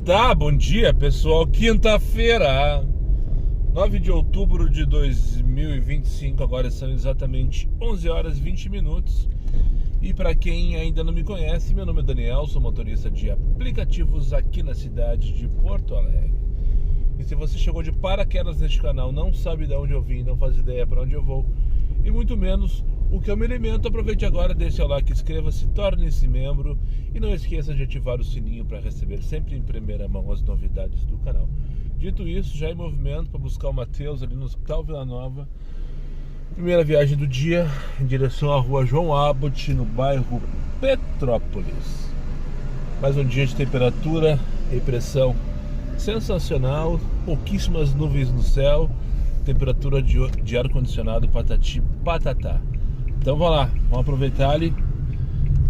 está? Bom dia, pessoal. Quinta-feira, 9 de outubro de 2025. Agora são exatamente 11 horas e 20 minutos. E para quem ainda não me conhece, meu nome é Daniel, sou motorista de aplicativos aqui na cidade de Porto Alegre. E se você chegou de paraquedas neste canal, não sabe de onde eu vim, não faz ideia para onde eu vou, e muito menos o que eu me alimento, aproveite agora, deixe o like, inscreva-se, torne-se membro e não esqueça de ativar o sininho para receber sempre em primeira mão as novidades do canal. Dito isso, já em movimento para buscar o Matheus ali no Hospital Vila Nova. Primeira viagem do dia em direção à rua João Abbott, no bairro Petrópolis. Mais um dia de temperatura e pressão sensacional, pouquíssimas nuvens no céu, temperatura de ar-condicionado patati patatá. Então vamos lá, vamos aproveitar ali,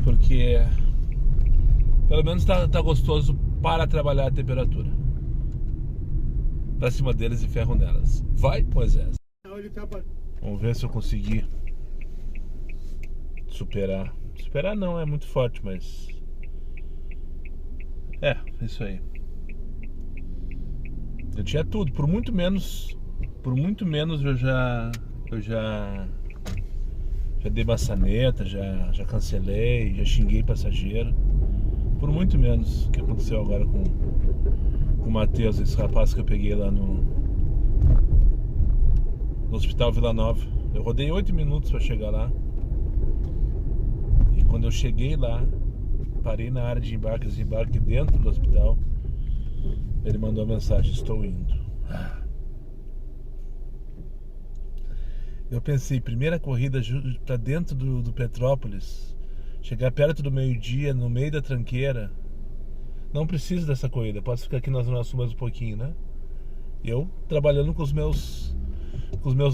porque pelo menos tá gostoso para trabalhar a temperatura. Pra cima deles e ferro nelas. Vai, Moisés. Vamos ver se eu conseguir superar. Superar não é muito forte, mas é isso aí. Eu tinha tudo, por muito menos eu já dei maçaneta, já cancelei, já xinguei passageiro. Por muito menos o que aconteceu agora com o Matheus, esse rapaz que eu peguei lá no Hospital Vila Nova. Eu rodei 8 minutos para chegar lá. E quando eu cheguei lá, parei na área de embarque e desembarque dentro do hospital. Ele mandou a mensagem: estou indo. Eu pensei, primeira corrida para dentro do Petrópolis, chegar perto do meio-dia, no meio da tranqueira. Não preciso dessa corrida, posso ficar aqui na Zona Sul mais um pouquinho, né? Eu trabalhando com os meus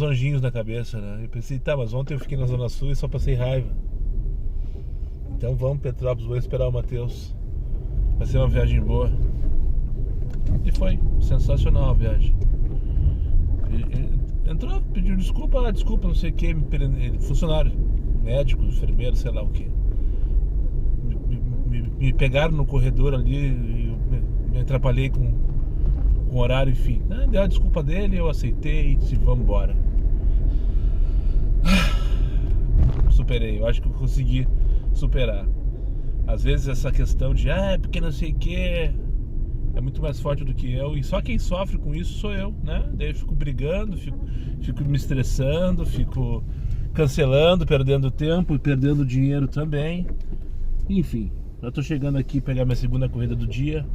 anjinhos na cabeça, né? Eu pensei, tá, mas ontem eu fiquei na Zona Sul e só passei raiva. Então vamos, Petrópolis, vou esperar o Matheus. Vai ser uma viagem boa. E foi sensacional a viagem. Entrou, pediu desculpa, não sei o que, funcionário, médico, enfermeiro, sei lá o que. Me pegaram no corredor ali, me atrapalhei com o horário, enfim. Deu a desculpa dele, eu aceitei e disse, vamos embora. Superei, eu acho que eu consegui superar. Às vezes essa questão de, porque não sei o que, é muito mais forte do que eu, e só quem sofre com isso sou eu, né? Daí eu fico brigando, fico me estressando, fico cancelando, perdendo tempo e perdendo dinheiro também. Enfim, eu tô chegando aqui pegar minha segunda corrida do dia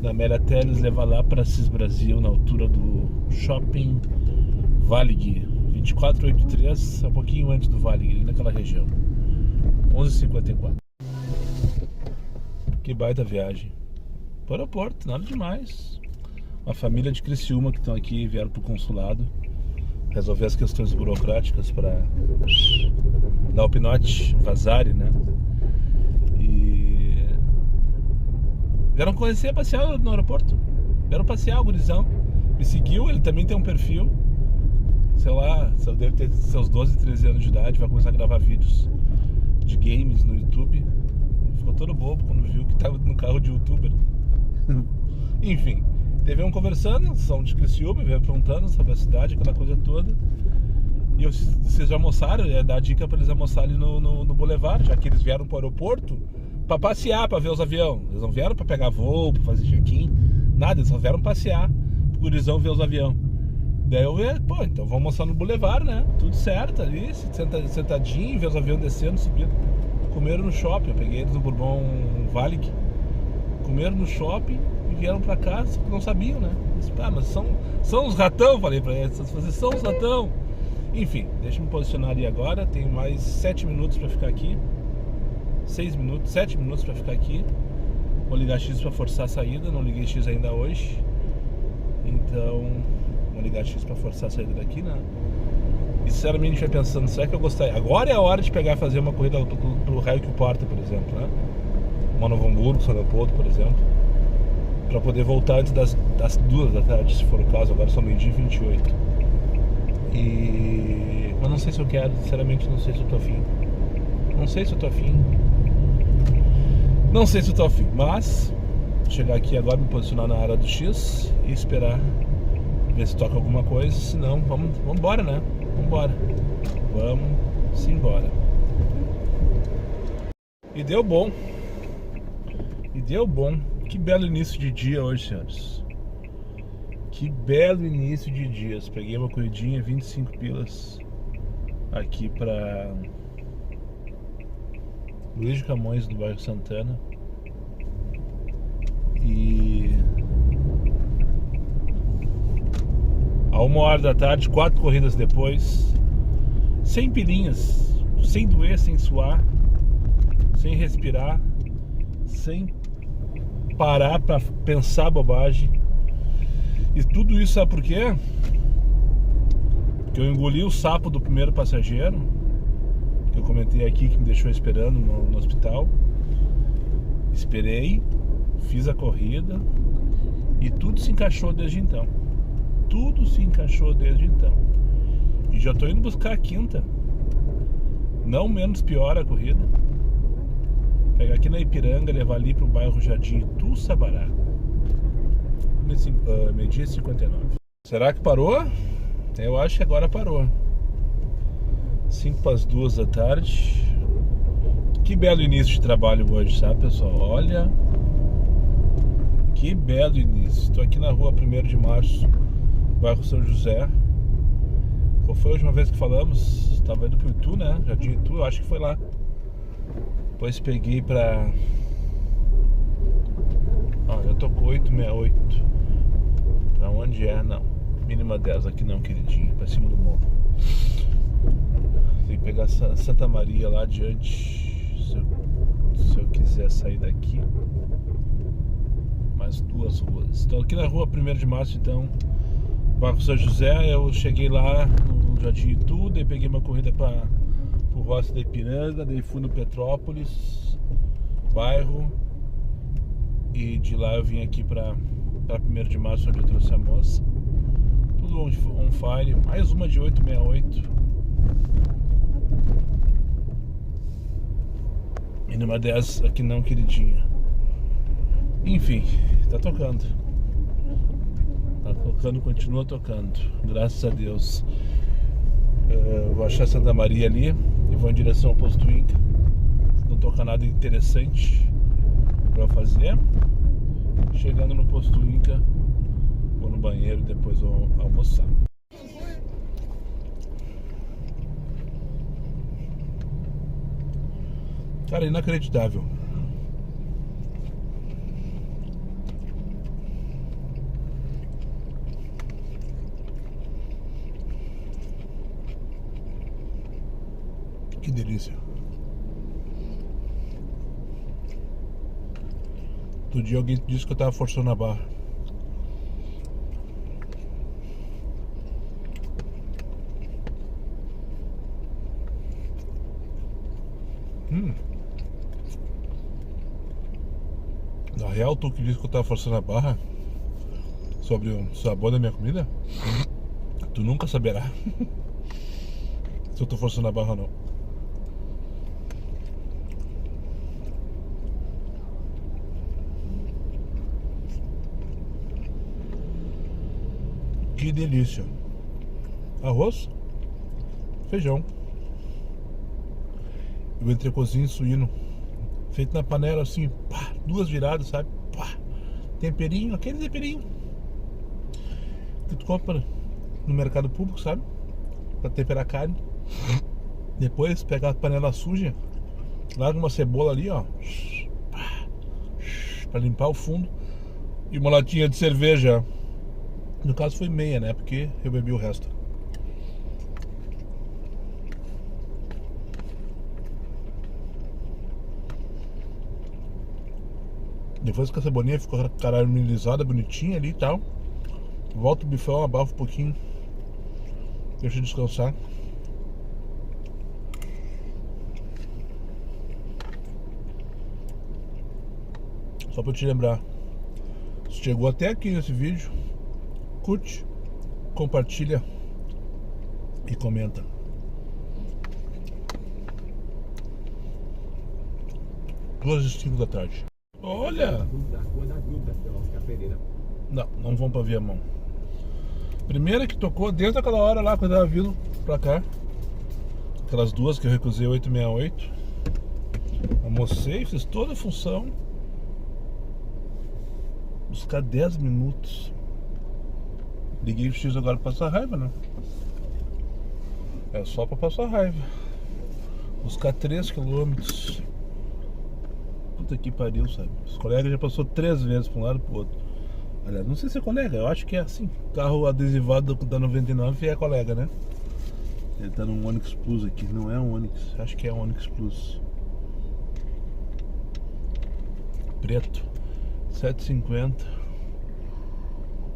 na Amélia Teles, levar lá para Cis Brasil, na altura do Shopping Valig, 2483, um pouquinho antes do Valig, ali naquela região. 11h54. Que baita viagem. Para o aeroporto, nada demais. Uma família de Criciúma que estão aqui, vieram para o consulado resolver as questões burocráticas para dar o pinote, vazare, né? E vieram conhecer, passear no aeroporto. Vieram passear, o gurizão me seguiu, ele também tem um perfil. Sei lá, deve ter seus 12, 13 anos de idade, vai começar a gravar vídeos de games no YouTube. Ficou todo bobo quando viu que estava no carro de youtuber. Enfim, teve um conversando, são de Criciúma, veio perguntando sobre a cidade, aquela coisa toda. E vocês já almoçaram, ia dar a dica para eles almoçarem no Boulevard, já que eles vieram para o aeroporto para passear, para ver os aviões. Eles não vieram para pegar voo, para fazer check-in, nada, eles só vieram passear, pro gurizão ver os aviões. Daí eu vi, então vamos almoçar no Boulevard, né? Tudo certo ali, sentadinho, ver os aviões descendo, subindo. Comeram no shopping, eu peguei eles no Bourbon Valig. Comeram no shopping e vieram pra casa, não sabiam, né? Disse, mas são os ratão, falei pra eles, vocês são os ratão. Enfim, deixa eu me posicionar ali agora, tenho mais 7 minutos pra ficar aqui. 7 minutos pra ficar aqui. Vou ligar X pra forçar a saída, não liguei X ainda hoje. Então, vou ligar X pra forçar a saída daqui, né? E sinceramente vai pensando, será que eu gostaria? Agora é a hora de pegar e fazer uma corrida pro Raio que Porta, por exemplo, né? Uma Novo Hamburgo, São Leopoldo, por exemplo, para poder voltar antes das 2 da tarde, se for o caso. Agora são meio-dia e 28. Mas não sei se eu quero, sinceramente não sei se eu tô afim. Não sei se eu tô afim, mas chegar aqui agora, me posicionar na área do X e esperar ver se toca alguma coisa. Se não, vamos embora, né? Vamos embora. E deu bom. Que belo início de dia hoje, senhores. Que belo início de dias. Peguei uma corridinha, 25 pilas aqui pra Luiz de Camões, do bairro Santana. E a 1h da tarde, 4 corridas depois, sem pilinhas, sem doer, sem suar, sem respirar, sem parar pra pensar bobagem. E tudo isso sabe por quê? Porque eu engoli o sapo do primeiro passageiro, que eu comentei aqui, que me deixou esperando no hospital. Esperei, fiz a corrida e tudo se encaixou desde então. E já tô indo buscar a quinta. Não menos pior a corrida. Pegar aqui na Ipiranga, levar ali pro bairro Jardim Itu, Sabará. Media 59. Será que parou? Eu acho que agora parou. 5:02 da tarde. Que belo início de trabalho hoje, sabe, pessoal? Olha, que belo início. Estou aqui na rua 1º de março, bairro São José. Qual foi a última vez que falamos? Estava indo pro Itu, né? Jardim Itu, eu acho que foi lá. Depois peguei pra... já tô com 868. Pra onde é? Não. Mínima 10 aqui não, queridinho. Pra cima do morro. Tem que pegar Santa Maria lá adiante. Se eu quiser sair daqui. Mais 2 ruas. Estou aqui na rua 1º de março, então. Bairro São José. Eu cheguei lá no Jardim Itu. Daí peguei uma corrida pro Rossi da Ipiranga. Daí fui no Petrópolis, bairro. E de lá eu vim aqui pra 1º de março, onde eu trouxe a moça. Tudo on fire. Mais uma de 868. E numa 10 aqui não, queridinha. Enfim, tá tocando. Continua tocando. Graças a Deus. Vou achar Santa Maria ali e vou em direção ao posto Inca. Não toca nada interessante pra fazer. Chegando no posto Inca, vou no banheiro e depois vou almoçar. Cara, inacreditável. Que delícia. Outro dia alguém disse que eu tava forçando a barra. Na real, tu que disse que eu tava forçando a barra sobre o sabor da minha comida, tu nunca saberá se eu tô forçando a barra ou não. Que delícia. Arroz, feijão e o entrecôzinho suíno feito na panela assim, pá, 2 viradas, sabe? Pá, temperinho, aquele temperinho que tu compra no mercado público, sabe? Pra temperar carne. Depois pega a panela suja, larga uma cebola ali, ó, pra limpar o fundo, e uma latinha de cerveja. No caso foi meia, né? Porque eu bebi o resto. Depois que a cebolinha ficou caramelizada, bonitinha ali e tal, volta o bifão, abafa um pouquinho, deixa descansar. Só pra te lembrar, se chegou até aqui nesse vídeo, curte, compartilha e comenta. 2:05 da tarde. Olha! Não vão pra Viamão. Primeira que tocou desde aquela hora lá, quando eu tava vindo pra cá. Aquelas duas que eu recusei 868. Almocei, fiz toda a função. Buscar 10 minutos. Liguei o X agora pra passar raiva, né? É só pra passar raiva. Buscar 3 quilômetros. Puta que pariu, sabe? Os colegas já passou 3 vezes pra um lado e pro outro. Aliás, não sei se é colega, eu acho que é assim. Carro adesivado da 99 é colega, né? Ele tá num Onix Plus aqui, não é um Onix, acho que é um Onix Plus. Preto, 7,50.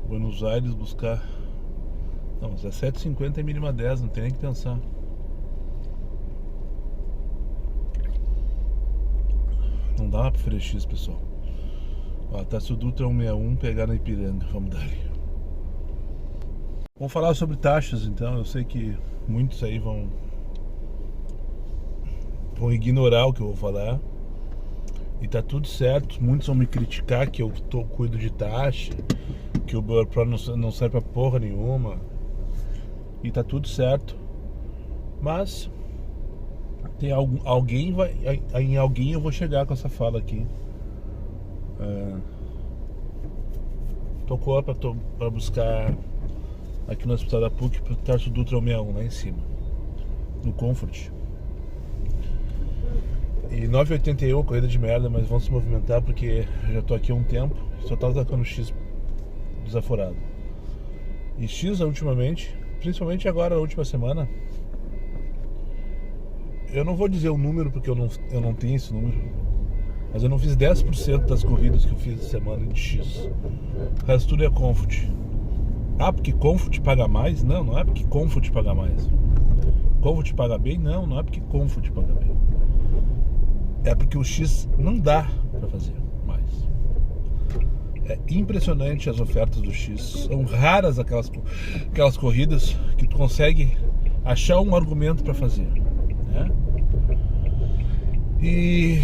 Buenos Aires buscar. Não, mas é 7,50 e mínima 10, não tem nem que pensar. Não dá pra frear X, pessoal. Ó, Tássio Dutra 161, pegar na Ipiranga, vamos dar ali. Vamos falar sobre taxas então. Eu sei que muitos aí vão ignorar o que eu vou falar. E tá tudo certo. Muitos vão me criticar que eu cuido de taxa, que o Uber Pro não serve pra porra nenhuma. E tá tudo certo. Mas tem alguém em alguém eu vou chegar com essa fala aqui. Tocou pra buscar aqui no hospital da PUC pro Tássio Dutra 161 lá em cima, no Comfort. E 9,81, corrida de merda, mas vão se movimentar porque eu já tô aqui há um tempo. Só tava tacando X desaforado. E X ultimamente, principalmente agora na última semana, eu não vou dizer o número porque eu não tenho esse número, mas eu não fiz 10% das corridas que eu fiz essa semana de X. O resto tudo é Comfort. Ah, porque Comfort paga mais? Não, não é porque Comfort paga mais. Comfort paga bem? Não, não é porque Comfort paga bem. É porque o X não dá pra fazer mais. É impressionante as ofertas do X. São raras aquelas corridas que tu consegue achar um argumento pra fazer, né? E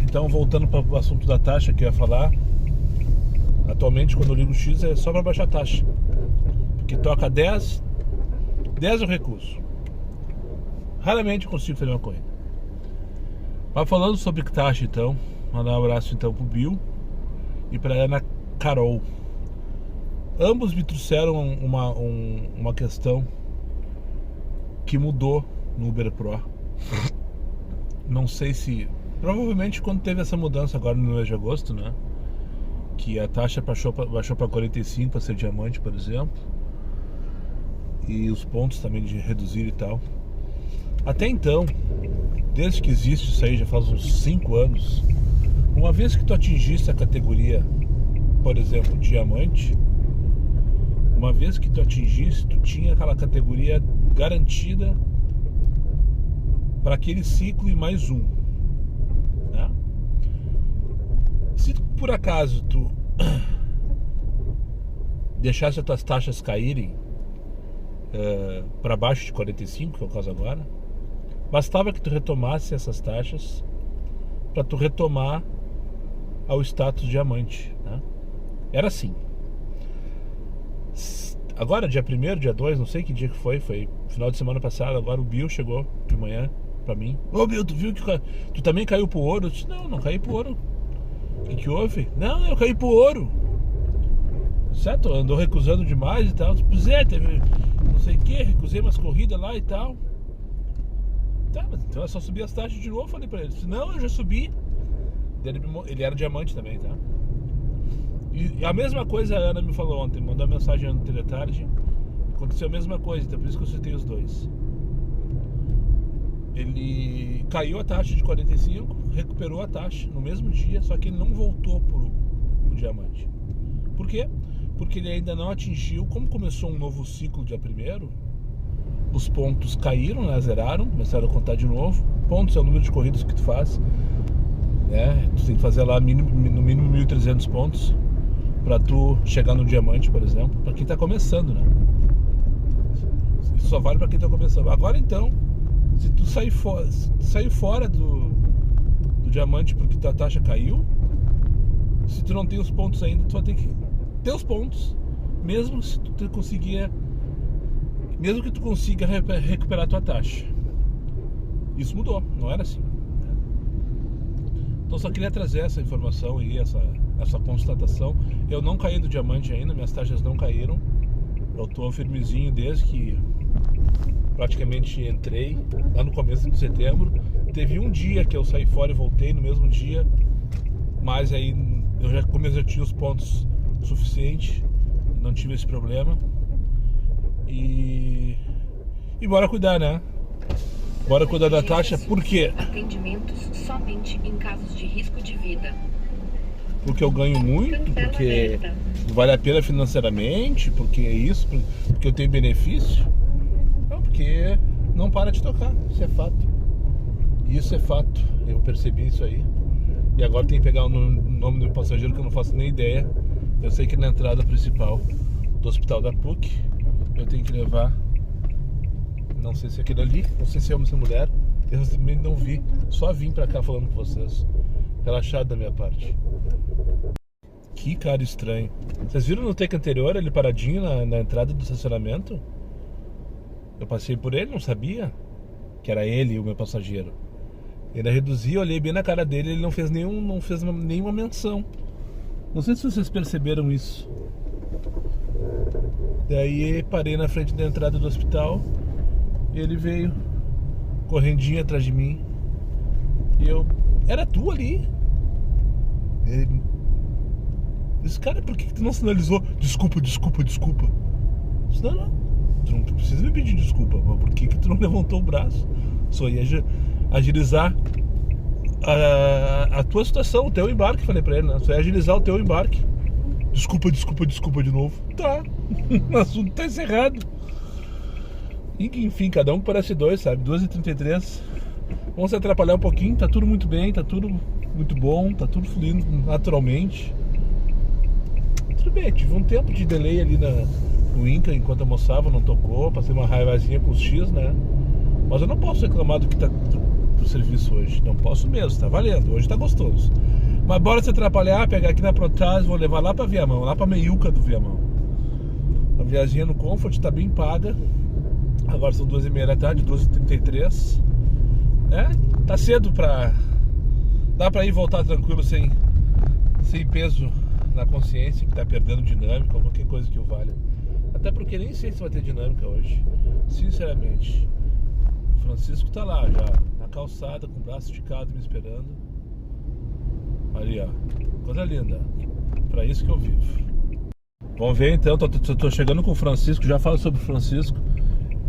então, voltando para o assunto da taxa que eu ia falar. Atualmente, quando eu ligo o X, é só para baixar a taxa. Porque toca 10 eu recuso. Raramente eu consigo fazer uma corrida. Mas falando sobre taxa, então, mandar um abraço então pro Bill e pra Ana Carol. Ambos me trouxeram uma questão que mudou no Uber Pro. Não sei se... Provavelmente quando teve essa mudança agora no mês de agosto, né? Que a taxa baixou para 45 para ser diamante, por exemplo. E os pontos também de reduzir e tal. Até então, desde que existe isso aí, já faz uns 5 anos, uma vez que tu atingisse a categoria, por exemplo, diamante, uma vez que tu atingisse, tu tinha aquela categoria garantida para aquele ciclo e mais um, né? Se por acaso tu deixasse as tuas taxas caírem para baixo de 45, que é o caso agora, bastava que tu retomasse essas taxas para tu retomar ao status diamante, né? Era assim. Agora, dia 1º, dia 2, não sei que dia que foi final de semana passado. Agora o Bill chegou de manhã pra mim. Ô Bill, tu viu que tu também caiu pro ouro? Eu disse, não caí pro ouro. O que houve? Não, eu caí pro ouro. Certo? Andou recusando demais e tal. Pois é, teve não sei o que, recusei umas corridas lá e tal. Tá, mas então é só subir as taxas de novo. Falei pra ele, disse, não, eu já subi. Ele era diamante também, tá? E a mesma coisa a Ana me falou ontem, mandou uma mensagem ontem de tarde. Aconteceu a mesma coisa, então por isso que eu citei os dois. Ele caiu a taxa de 45, recuperou a taxa no mesmo dia, só que ele não voltou pro diamante. Por quê? Porque ele ainda não atingiu, como começou um novo ciclo dia 1º, os pontos caíram, né, zeraram, começaram a contar de novo. Pontos é o número de corridas que tu faz, né? Tu tem que fazer lá no mínimo 1.300 pontos pra tu chegar no diamante, por exemplo, pra quem tá começando, né? Isso só vale pra quem tá começando. Agora então, se tu sair fora do diamante porque tua taxa caiu, se tu não tem os pontos ainda, tu vai ter que ter os pontos, mesmo se tu conseguir, mesmo que tu consiga recuperar a tua taxa. Isso mudou, não era assim. Então só queria trazer essa informação aí, essa constatação. Eu não caí do diamante ainda, minhas taxas não caíram. Eu tô firmezinho desde que praticamente entrei, lá no começo de setembro. Teve um dia que eu saí fora e voltei no mesmo dia, mas aí como eu já tinha os pontos suficientes, não tive esse problema. E bora cuidar, né? Bora cuidar da taxa, por quê? Atendimentos somente em casos de risco de vida. Porque eu ganho muito, porque vale a pena financeiramente, porque é isso, porque eu tenho benefício. Não, porque não para de tocar, isso é fato. Isso é fato, eu percebi isso aí. E agora tem que pegar o nome do passageiro que eu não faço nem ideia. Eu sei que na entrada principal do hospital da PUC eu tenho que levar, não sei se é aquele ali, não sei se é homem ou se é mulher. Eu simplesmente não vi, só vim pra cá falando com vocês. Relaxado da minha parte. Que cara estranho. Vocês viram no take anterior ele paradinho na entrada do estacionamento? Eu passei por ele, não sabia que era ele o meu passageiro. Ele reduziu, olhei bem na cara dele, ele não fez nenhuma menção. Não sei se vocês perceberam isso. Daí parei na frente da entrada do hospital e ele veio correndinho atrás de mim. E eu... Era tu ali? Ele... Disse, cara, por que tu não sinalizou? Desculpa. Disse, não. Tu não precisa me pedir desculpa, mas por que tu não levantou o braço? Só ia agilizar a tua situação, o teu embarque, falei pra ele, né? Só ia agilizar o teu embarque. Desculpa de novo. Tá, o assunto tá encerrado. E enfim, cada um parece dois, sabe? 2h33. Vamos se atrapalhar um pouquinho, tá tudo muito bem, tá tudo muito bom, tá tudo fluindo naturalmente. Tudo bem, tive um tempo de delay ali no Inca, enquanto almoçava, não tocou, passei uma raivazinha com os X, né? Mas eu não posso reclamar do que tá do serviço hoje, não posso mesmo, tá valendo, hoje tá gostoso. Mas bora se atrapalhar, pegar aqui na Protase, vou levar lá pra Viamão, lá pra Meiuca do Viamão. A viazinha no Comfort tá bem paga. Agora são 2h30 da tarde, 2h33. Tá cedo pra... Dá pra ir e voltar tranquilo, sem peso na consciência, que tá perdendo dinâmica ou qualquer coisa que o valha. Até porque nem sei se vai ter dinâmica hoje, sinceramente. O Francisco tá lá já, na calçada, com o braço esticado, me esperando. Ali, ó, coisa linda. Pra isso que eu vivo. Vamos ver então, tô chegando com o Francisco, já falo sobre o Francisco.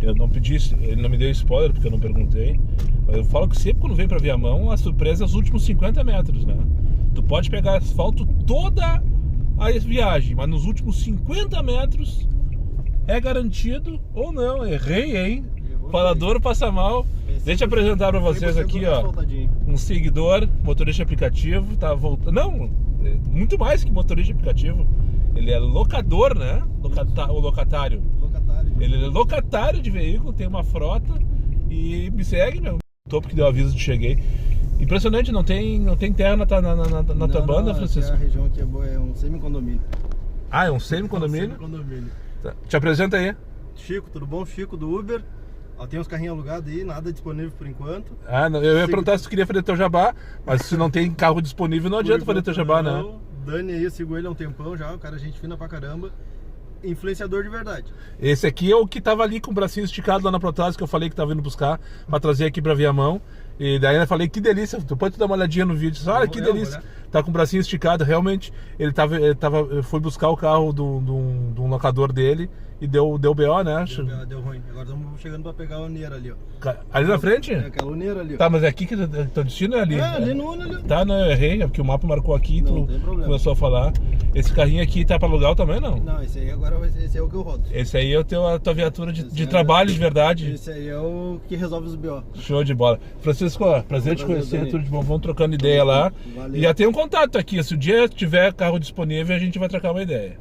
Eu não pedi, ele não me deu spoiler porque eu não perguntei. Mas eu falo que sempre quando vem pra Viamão, a surpresa é os últimos 50 metros, né? Tu pode pegar asfalto toda a viagem, mas nos últimos 50 metros é garantido ou não. Errei, hein? Falador passa mal. Deixa eu apresentar pra vocês aqui, ó, um seguidor, motorista aplicativo, tá voltando. Não, muito mais que motorista aplicativo. Ele é locador, né? O locatário. Ele é locatário de veículo, tem uma frota e me segue, meu. Topo que deu aviso de cheguei. Impressionante, não tem terra na tua banda, Francisco? A região aqui é um semi-condomínio. Ah, é um semi-condomínio? Semi-condomínio. Tá. Te apresenta aí. Chico, tudo bom? Chico do Uber. Tem uns carrinhos alugados aí, nada disponível por enquanto. Ah, não, eu ia perguntar se tu queria fazer teu jabá, mas se não tem carro disponível não adianta fazer teu jabá, né? Dani aí, eu sigo ele há um tempão já, o cara é gente fina pra caramba. Influenciador de verdade. Esse aqui é o que tava ali com o bracinho esticado lá na Protase, que eu falei que tava indo buscar pra trazer aqui pra Viamão. E daí eu falei, que delícia, depois tu dá uma olhadinha no vídeo, olha que delícia, tá com o bracinho esticado, realmente ele foi buscar o carro de um locador dele e deu BO, né? Deu ruim, agora estamos chegando pra pegar a uneira ali, ó. Ali na frente? É aquela uneira ali, ó. Tá, mas é aqui que teu destino é ali? É, ali no Uno ali. Tá, não, eu errei, é porque o mapa marcou aqui e tu começou a falar. Esse carrinho aqui tá pra alugar também, não? Não, esse aí agora esse é o que eu rodo. Esse aí é a tua viatura de trabalho de verdade. Esse aí é o que resolve os BO. Show de bola. Francisco, prazer te conhecer, tudo de bom. Vamos trocando ideia lá. Valeu. E já tem um contato aqui. Se o dia tiver carro disponível, a gente vai trocar uma ideia.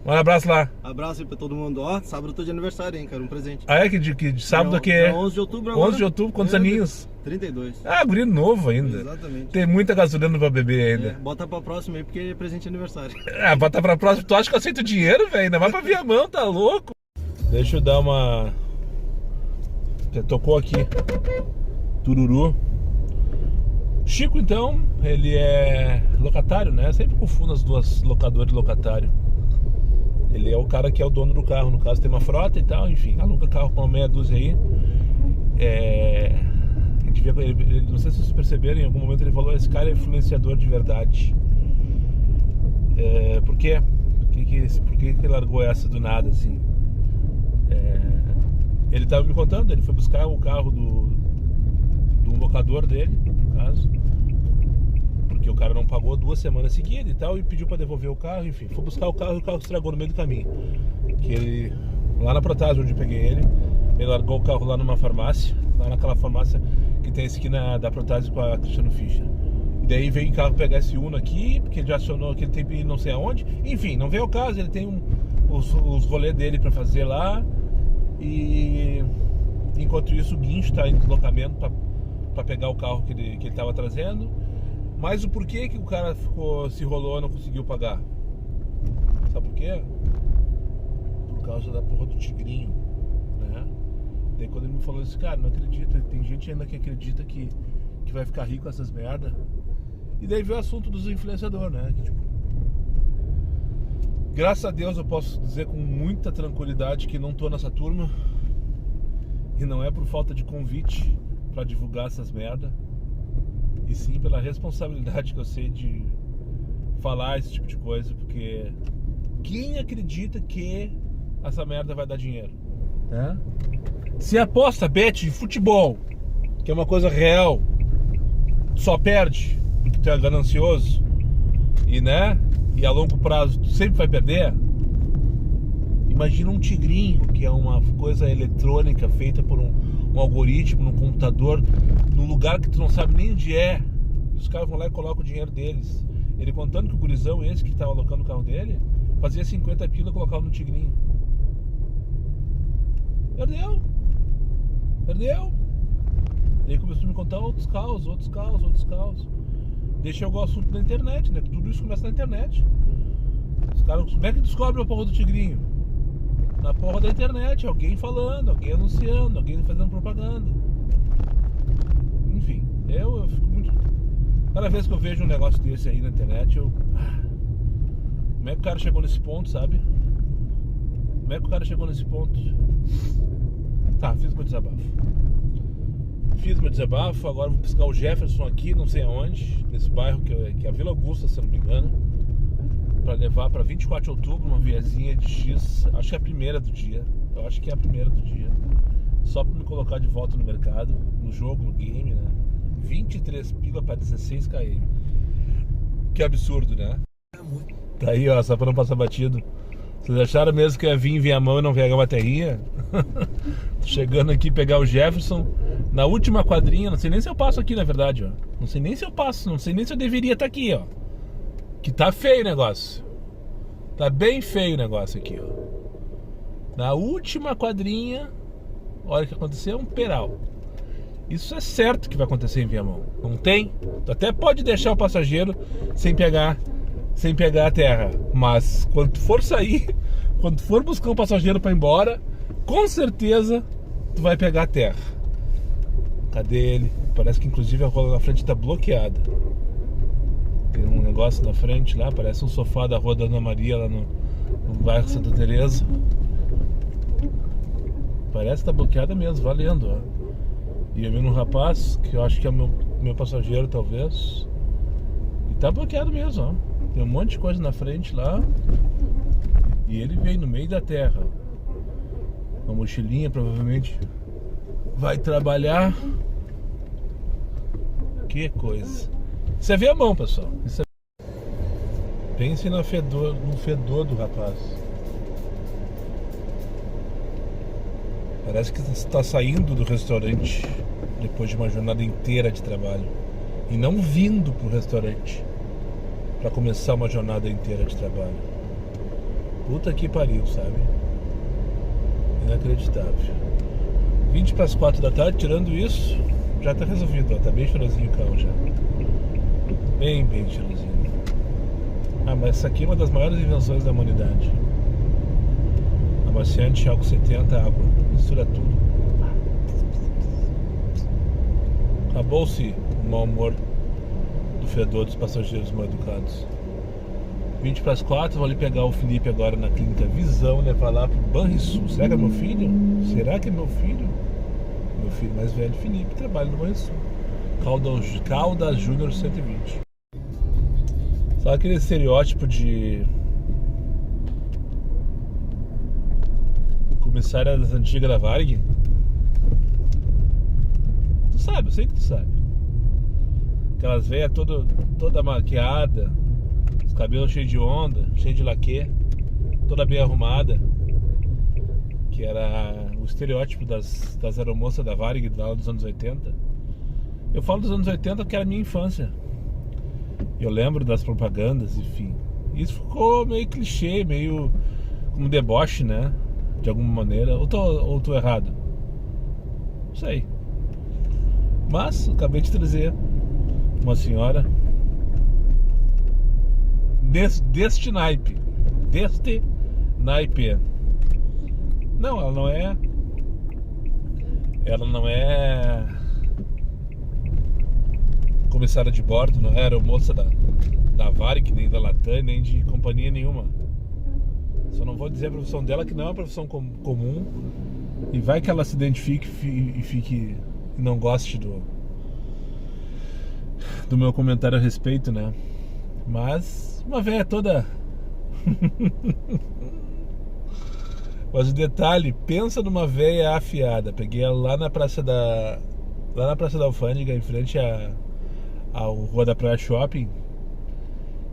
Um abraço lá. Abraço aí pra todo mundo. Sábado eu tô de aniversário, hein, cara. Um presente. Ah, é? Que de sábado que é? 11 de outubro agora. 11 de outubro, quantos aninhos? 32. Ah, guri novo ainda. Exatamente. Tem muita gasolina pra beber ainda. Bota pra próxima aí, porque é presente de aniversário. Ah, bota pra próxima. Tu acha que eu aceito dinheiro, velho? Ainda vai pra Viamão, tá louco? Deixa eu dar uma... Tocou aqui. Tururu. Chico, então, ele é locatário, né? Sempre confundo as duas, locador e locatário. Ele é o cara que é o dono do carro. No caso, tem uma frota e tal, enfim. Aluga carro com uma meia dúzia aí. A gente vê, ele, não sei se vocês perceberam, em algum momento ele falou: esse cara é influenciador de verdade. Por quê? Por que ele largou essa do nada, assim? Ele estava me contando, ele foi buscar o carro do locador dele, no caso, porque o cara não pagou 2 semanas seguidas e tal, e pediu para devolver o carro, enfim, foi buscar o carro e o carro estragou no meio do caminho. Que ele, lá na Protásio, onde eu peguei ele largou o carro lá numa farmácia, lá naquela farmácia que tem a esquina da Protásio com a Cristiano Fischer. E daí veio em carro pegar esse Uno aqui, porque ele já acionou aquele tempo e não sei aonde, enfim, não veio o caso, ele tem os rolês dele para fazer lá. E enquanto isso o guincho está em deslocamento para pegar o carro que ele estava trazendo. Mas o porquê que o cara se enrolou e não conseguiu pagar? Sabe por quê? Por causa da porra do tigrinho, né? Daí quando ele me falou isso, cara, não acredito, tem gente ainda que acredita que vai ficar rico com essas merda. E daí veio o assunto dos influenciadores, né? Que, tipo, graças a Deus eu posso dizer com muita tranquilidade que não tô nessa turma. E não é por falta de convite pra divulgar essas merda, e sim pela responsabilidade que eu sei de falar esse tipo de coisa. Porque quem acredita que essa merda vai dar dinheiro? Se aposta, bet de futebol, que é uma coisa real, só perde porque tu é ganancioso e a longo prazo tu sempre vai perder. Imagina um tigrinho, que é uma coisa eletrônica feita por um algoritmo no computador, num lugar que tu não sabe nem onde é. Os caras vão lá e colocam o dinheiro deles. Ele contando que o gurizão esse que estava alocando o carro dele fazia 50 pila e colocava no tigrinho. Perdeu. Daí começou a me contar outros caos. Daí chegou o assunto da internet, né? Tudo isso começa na internet. Os caras, como é que descobre a porra do tigrinho? Na porra da internet, alguém falando, alguém anunciando, alguém fazendo propaganda. Enfim, eu fico muito... Cada vez que eu vejo um negócio desse aí na internet, como é que o cara chegou nesse ponto, sabe? Como é que o cara chegou nesse ponto? Tá, fiz meu desabafo. Agora vou buscar o Jefferson aqui, não sei aonde, nesse bairro que é a Vila Augusta, se eu não me engano, pra levar pra 24 de outubro uma viazinha de X. Acho que é a primeira do dia. Só pra me colocar de volta no mercado, no jogo, no game, né? 23 pila pra 16 km. Que absurdo, né? Tá aí, ó, só pra não passar batido. Vocês acharam mesmo que eu ia vir em Viamão e não pegar uma terrinha? Chegando aqui pegar o Jefferson na última quadrinha. Não sei nem se eu passo aqui, na verdade, ó. Não sei nem se eu deveria estar aqui, ó. Que tá feio o negócio. Tá bem feio o negócio aqui, ó. Na última quadrinha, olha o que aconteceu, um peral. Isso é certo que vai acontecer em Viamão. Não tem? Tu até pode deixar o passageiro sem pegar a terra. Mas quando tu for sair, quando tu for buscar um passageiro para ir embora, com certeza tu vai pegar a terra. Cadê ele? Parece que inclusive a roda na frente tá bloqueada. Tem um negócio na frente lá, parece um sofá da Rua da Ana Maria lá no bairro Santa Teresa. Parece que tá bloqueada mesmo, valendo, ó. E eu vi um rapaz, que eu acho que é meu passageiro talvez, e tá bloqueado mesmo, ó. Tem um monte de coisa na frente lá, e ele veio no meio da terra. Uma mochilinha, provavelmente vai trabalhar. Que coisa. Isso é Viamão, pessoal. Pense no fedor do rapaz. Parece que está saindo do restaurante depois de uma jornada inteira de trabalho e não vindo pro restaurante para começar uma jornada inteira de trabalho. Puta que pariu, sabe? Inacreditável. 20 para as 4 da tarde, tirando isso, já tá resolvido, ó, tá bem cheirosinho o carro já. Bem cheirosinho. Ah, mas essa aqui é uma das maiores invenções da humanidade. Amaciante, álcool 70, água. Mistura tudo. Acabou-se o mau humor do fedor dos passageiros mal educados. 20 para as 4, vou ali pegar o Felipe agora na clínica Visão, levar lá pro Banrisul. Será que é meu filho? Será que é meu filho? Meu filho mais velho, Felipe, trabalha no Banrisul. Caldas Júnior 120. Sabe aquele estereótipo de comissária das antigas da Varig? Tu sabe, eu sei que tu sabe. Aquelas veias toda maquiada, os cabelos cheios de onda, cheio de laque, toda bem arrumada. Que era o estereótipo das aeromoças da Varig lá dos anos 80. Eu falo dos anos 80 porque era a minha infância. Eu lembro das propagandas, enfim. Isso ficou meio clichê, meio como deboche, né? De alguma maneira. Ou tô errado? Não sei. Mas acabei de trazer uma senhora deste naipe. Deste naipe. Não, ela não é. Ela não é comissária de bordo, não é aeromoça da Varig, nem da Latam, nem de companhia nenhuma. Só não vou dizer a profissão dela, que não é uma profissão comum. E vai que ela se identifique e fique e não goste do meu comentário a respeito, né? Mas uma velha toda. Mas o detalhe, pensa numa velha afiada. Peguei ela lá na Praça da Alfândega, em frente ao Rua da Praia Shopping.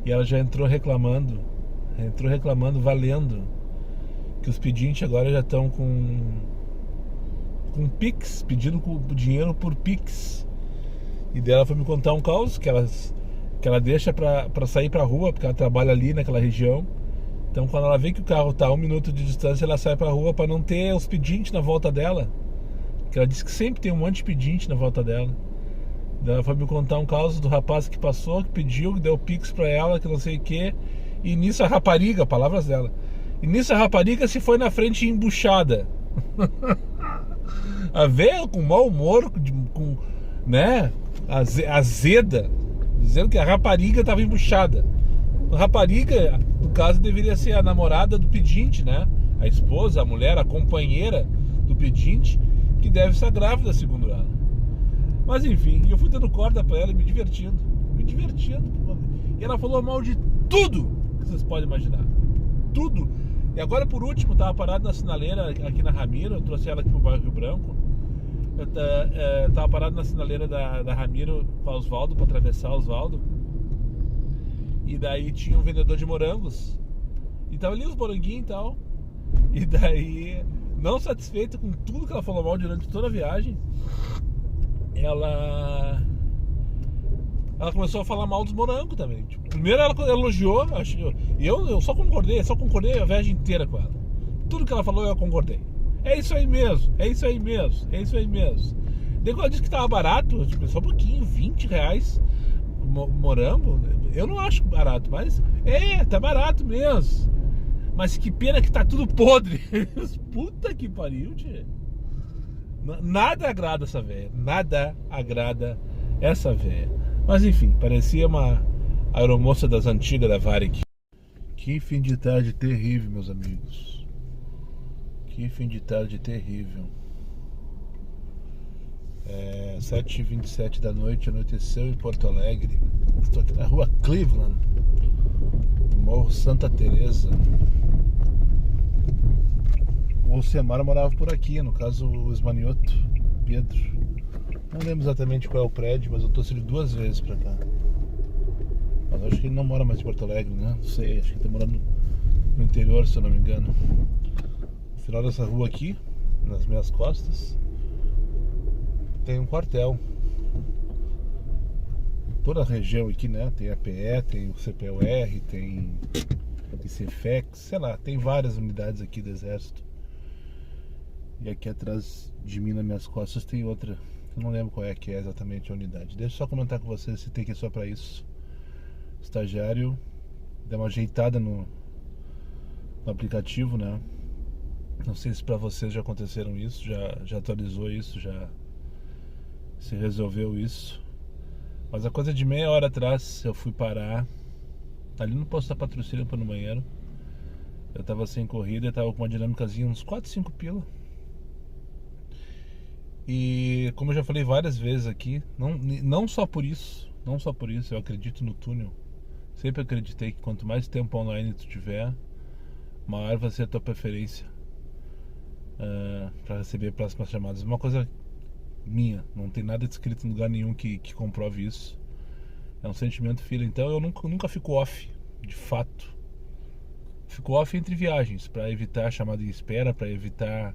E ela já entrou reclamando valendo, que os pedintes agora já estão com Pix, pedindo dinheiro por Pix. E dela foi me contar um caos que ela deixa pra sair pra rua, porque ela trabalha ali naquela região. Então quando ela vê que o carro tá a 1 minuto de distância, ela sai pra rua pra não ter os pedintes na volta dela. Porque ela disse que sempre tem um monte de pedinte na volta dela. Ela foi me contar um caso do rapaz que passou, que pediu, que deu Pix pra ela, que não sei o que. E nisso a rapariga, palavras dela, e nisso a rapariga se foi na frente embuchada. A velha com mau humor, né, azeda, dizendo que a rapariga estava embuchada. A rapariga, no caso, deveria ser a namorada do pedinte, né? A esposa, a mulher, a companheira do pedinte, que deve estar grávida, segundo ela. Mas enfim, eu fui dando corda pra ela e me divertindo. E ela falou mal de tudo que vocês podem imaginar. Tudo. E agora, por último, tava parado na sinaleira aqui na Ramiro. Eu trouxe ela aqui pro bairro Rio Branco. Eu tava parado na sinaleira da Ramiro com a Osvaldo, pra atravessar Osvaldo. E daí tinha um vendedor de morangos. E tava ali os moranguinhos e tal. E daí, não satisfeita com tudo que ela falou mal durante toda a viagem, ela começou a falar mal dos morangos também. Tipo, primeiro ela elogiou, e eu só concordei a viagem inteira com ela. Tudo que ela falou eu concordei. É isso aí mesmo. Daí quando ela disse que tava barato, tipo, só um pouquinho, R$20 morango, eu não acho barato, mas tá barato mesmo. Mas que pena que tá tudo podre. Puta que pariu, tchê. Nada agrada essa velha. Mas enfim, parecia uma aeromoça das antigas da Varig. Que fim de tarde terrível, meus amigos. Que fim de tarde terrível. 7h27 da noite, anoiteceu em Porto Alegre. Estou aqui na rua Cleveland, Morro Santa Teresa. O Semar morava por aqui, no caso o Esmanioto, Pedro. Não lembro exatamente qual é o prédio, mas eu tô indo 2 vezes pra cá. Mas acho que ele não mora mais em Porto Alegre, né? Não sei, acho que ele tá morando no interior, se eu não me engano. No final dessa rua aqui, nas minhas costas, tem um quartel. Toda a região aqui, né? Tem a PE, tem o CPUR, tem o Cefex, sei lá, tem várias unidades aqui do Exército. E aqui atrás de mim, nas minhas costas, tem outra Eu não lembro qual é que é exatamente a unidade. Deixa eu só comentar com vocês se tem que ir só pra isso. Estagiário, deu uma ajeitada no aplicativo, né? Não sei se pra vocês já aconteceram isso, já atualizou isso, já se resolveu isso. Mas a coisa de meia hora atrás eu fui parar ali no posto da Patrocínio para no banheiro. Eu tava sem corrida e tava com uma dinâmicazinha uns 4, 5 pila. E como eu já falei várias vezes aqui, não só por isso, eu acredito no túnel. Sempre acreditei que quanto mais tempo online tu tiver, maior vai ser a tua preferência para receber próximas chamadas. Uma coisa minha, não tem nada escrito em lugar nenhum que comprove isso. É um sentimento filho, então eu nunca fico off, de fato. Fico off entre viagens, para evitar chamada em espera, para evitar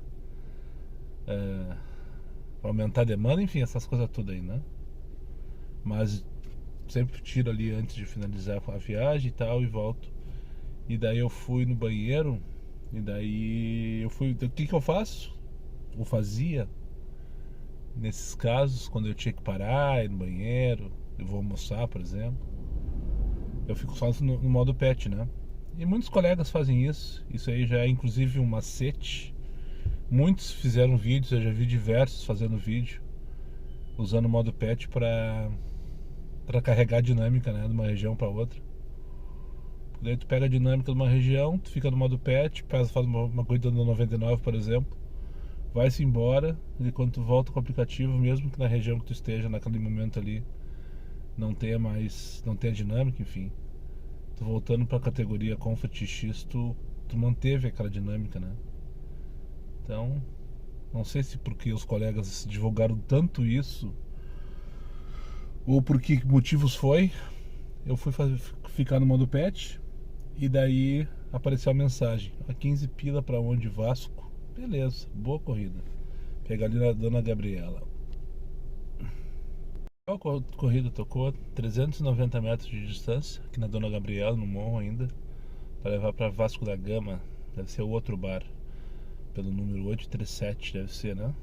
aumentar a demanda, enfim, essas coisas todas aí, né? Mas sempre tiro ali antes de finalizar a viagem e tal e volto. E daí eu fui no banheiro, e daí eu fui. O que eu faço? Ou fazia nesses casos, quando eu tinha que parar, ir no banheiro, eu vou almoçar, por exemplo, eu fico só no modo pet, né? E muitos colegas fazem isso. Isso aí já é inclusive um macete. Muitos fizeram vídeos, eu já vi diversos fazendo vídeo usando o modo pet para carregar a dinâmica, né, de uma região para outra. Daí tu pega a dinâmica de uma região, tu fica no modo pet, faz uma corrida no 99, por exemplo, vai-se embora, e quando tu volta com o aplicativo, mesmo que na região que tu esteja naquele momento ali não tenha dinâmica, enfim, tu voltando para a categoria Comfort X, tu manteve aquela dinâmica, né? Então, não sei se porque os colegas divulgaram tanto isso ou por que motivos foi. Eu fui ficar no modo pet e daí apareceu a mensagem: a 15 pila para onde? Vasco. Beleza, boa corrida. Pegar ali na Dona Gabriela. A corrida tocou 390 metros de distância aqui na Dona Gabriela, no morro ainda, para levar para Vasco da Gama. Deve ser o outro bar, pelo número 837, deve ser, né?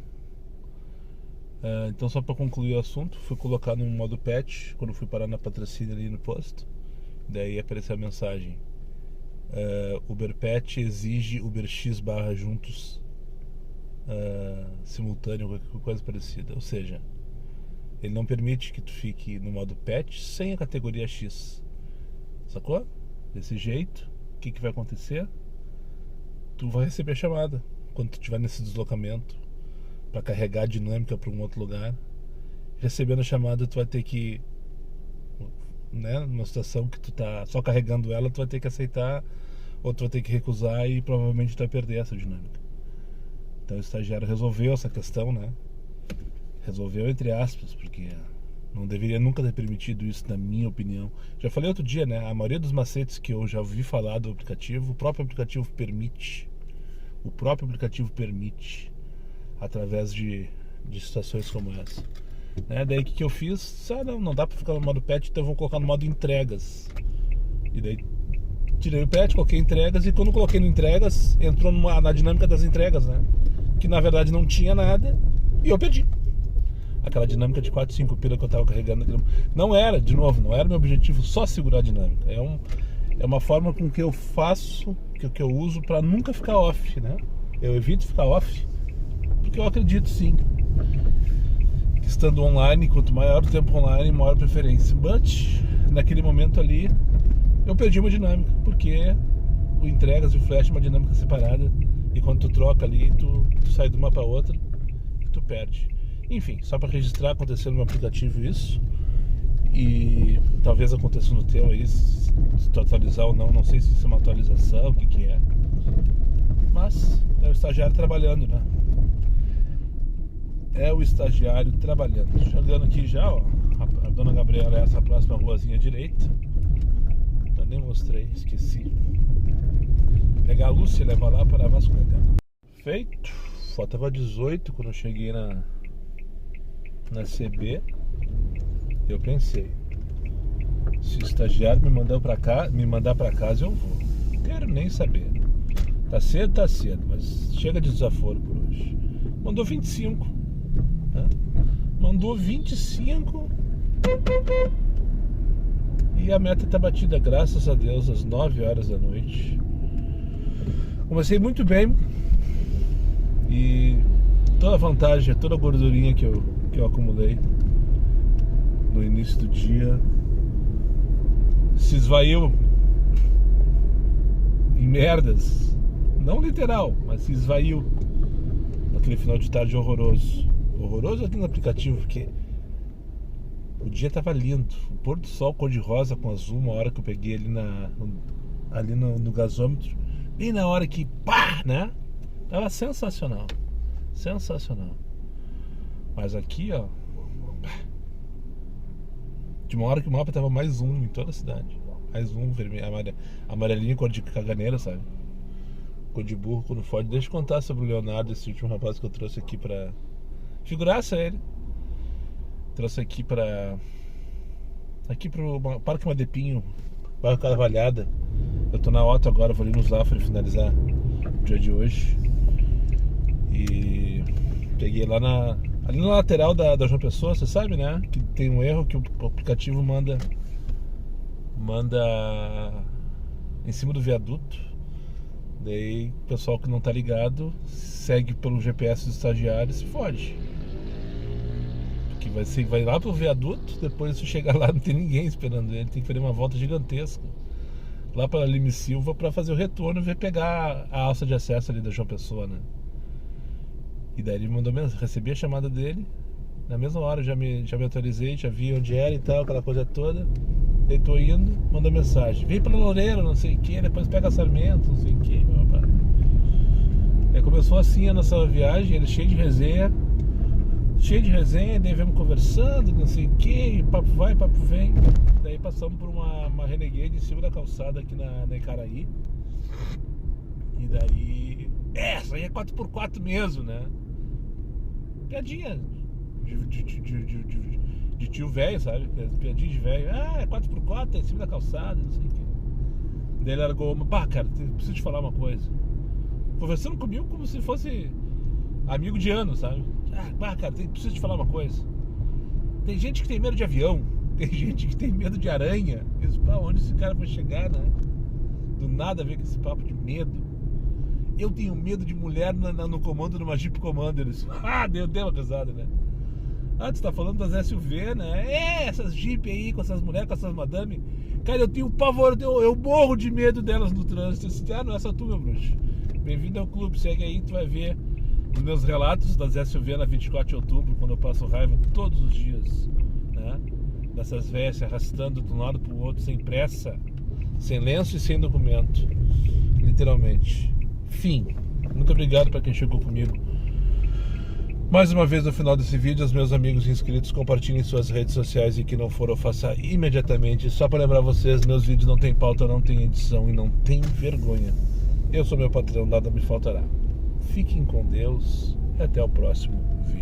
Então, só para concluir o assunto, fui colocar no modo pet quando fui parar na Patrocínio ali no posto. Daí apareceu a mensagem: Uber Pet exige Uber X / juntos simultâneo, qualquer coisa parecida. Ou seja, ele não permite que tu fique no modo pet sem a categoria X. Sacou? Desse jeito, o que vai acontecer? Tu vai receber a chamada quando tu estiver nesse deslocamento para carregar a dinâmica para um outro lugar. Recebendo a chamada, tu vai ter que, né, numa situação que tu tá só carregando ela, tu vai ter que aceitar ou tu vai ter que recusar e provavelmente tu vai perder essa dinâmica. Então o estagiário resolveu essa questão, né? Resolveu entre aspas, porque não deveria nunca ter permitido isso, na minha opinião. Já falei outro dia, né? A maioria dos macetes que eu já ouvi falar do aplicativo, o próprio aplicativo permite. O próprio aplicativo permite, através de situações como essa, né? Daí o que eu fiz? Não dá pra ficar no modo pet, então eu vou colocar no modo entregas. E daí tirei o pet, coloquei entregas, e quando coloquei no entregas, entrou na dinâmica das entregas, né? Que na verdade não tinha nada e eu perdi. Aquela dinâmica de 4, 5 pila que eu tava carregando. Não era meu objetivo só segurar a dinâmica. É uma forma com que eu faço, que eu uso para nunca ficar off, né? Eu evito ficar off, porque eu acredito sim que estando online, quanto maior o tempo online, maior a preferência. But, naquele momento ali, eu perdi uma dinâmica, porque o entregas e o flash é uma dinâmica separada, e quando tu troca ali, tu sai de uma para outra e tu perde. Enfim, só para registrar, aconteceu no meu aplicativo isso, e talvez aconteça no teu aí, se tu atualizar ou não sei se isso é uma atualização, o que é, mas é o estagiário trabalhando, né? É o estagiário trabalhando. Chegando aqui já, ó, a Dona Gabriela é essa próxima ruazinha direita. Eu nem mostrei, esqueci. Pegar a Lúcia e levar lá para Vasco da Gama. Feito. Faltava 18 quando eu cheguei na CB. Eu pensei, se o estagiário me mandar pra casa, eu vou. Não quero nem saber. Tá cedo, mas chega de desaforo por hoje. Mandou 25, né? andou 25 e a meta tá batida, graças a Deus, às 9 horas da noite. Comecei muito bem e toda a vantagem, toda a gordurinha que eu acumulei no início do dia se esvaiu em merdas, não literal, mas se esvaiu naquele final de tarde horroroso. Horroroso aqui no aplicativo, porque o dia tava lindo, o pôr do sol cor-de-rosa com azul, uma hora que eu peguei ali no gasômetro, bem na hora que pá, né? Tava sensacional, sensacional. Mas aqui, ó, de uma hora que o mapa tava mais um em toda a cidade, mais um vermelho, amarelinho, cor de caganeira, sabe? Cor de burro quando fode. Deixa eu contar sobre o Leonardo, esse último rapaz que eu trouxe aqui pra figuraça ele. Trouxe aqui pro Parque Madepinho, Bairro Carvalhada. Eu tô na Otto agora, vou ali no Zafra finalizar o dia de hoje. E peguei lá ali na lateral da João Pessoa, você sabe, né? Que tem um erro que o aplicativo manda em cima do viaduto. Daí o pessoal que não tá ligado segue pelo GPS dos estagiários e se fode. Porque vai lá pro viaduto, depois se chegar lá não tem ninguém esperando ele, tem que fazer uma volta gigantesca lá para Lime Silva para fazer o retorno e pegar a alça de acesso ali da João Pessoa, né? E daí ele mandou mensagem, recebi a chamada dele, na mesma hora já me atualizei, já vi onde era e tal, aquela coisa toda. Daí tô indo, mandou mensagem, vem pra Loureiro, não sei o que, depois pega Sarmento, não sei o que. Aí começou assim a nossa viagem, ele cheio de resenha, daí viemos conversando, não sei o que, papo vai, papo vem. Daí passamos por uma Renegade em cima da calçada aqui na Icaraí. E daí, essa aí é 4x4 mesmo, né? Piadinha de tio velho, sabe? Piadinha de velho. É 4x4, é em cima da calçada, não sei o que. Daí ele largou uma, cara, preciso te falar uma coisa. Conversando comigo como se fosse amigo de anos, sabe? Cara, preciso te falar uma coisa. Tem gente que tem medo de avião, tem gente que tem medo de aranha. Isso, onde esse cara vai chegar, né? Do nada veio com esse papo de medo. Eu tenho medo de mulher no comando de uma Jeep Commander. Deu uma risada, né? Tu tá falando das SUV, né? Essas Jeep aí, com essas mulheres, com essas madame. Cara, eu tenho um pavor, eu morro de medo delas no trânsito. Não é só tu, meu bruxo. Bem-vindo ao clube, segue aí, tu vai ver os meus relatos das SUV na 24 de outubro, quando eu passo raiva todos os dias, né? Dessas velhas se arrastando de um lado pro outro, sem pressa, sem lenço e sem documento. Literalmente. Fim. Muito obrigado para quem chegou comigo. Mais uma vez no final desse vídeo, os meus amigos inscritos, compartilhem suas redes sociais e que não for, eu faça imediatamente. Só para lembrar vocês, meus vídeos não tem pauta, não tem edição e não tem vergonha. Eu sou meu patrão, nada me faltará. Fiquem com Deus e até o próximo vídeo.